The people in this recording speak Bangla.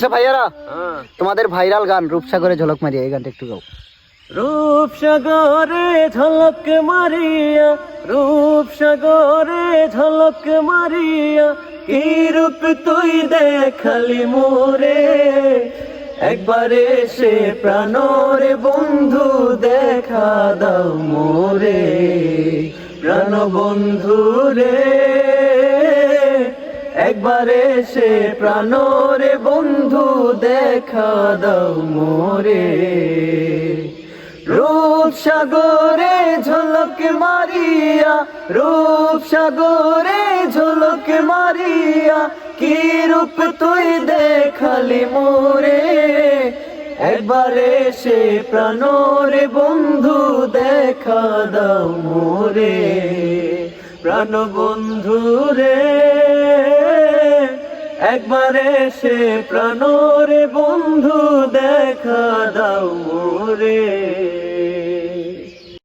আচ্ছা ভাইয়ারা, তোমাদের ভাইরাল গান রূপসাগরে ঝলক মারিয়া, এই গানটা একটু গাও। রূপসাগরে ঝলক মারিয়া, রূপসাগরে ঝলক মারিয়া, কি রূপ তুই দেখালি মোরে, একবারে সে প্রাণরে বন্ধু দেখা দাও মোরে, প্রাণ বন্ধু রে, একবারে সে প্রাণরে বন্ধু দেখা দাও মোরে। রূপসাগরে ঝলক মারিয়া, রূপসাগরে ঝলক মারিয়া, কি রূপ তুই দেখালি মোরে, একবারে সে প্রাণরে বন্ধু দেখা দাও মোরে, প্রাণ বন্ধু রে, একবারে সে প্রাণরে বন্ধু দেখা দাও মোরে।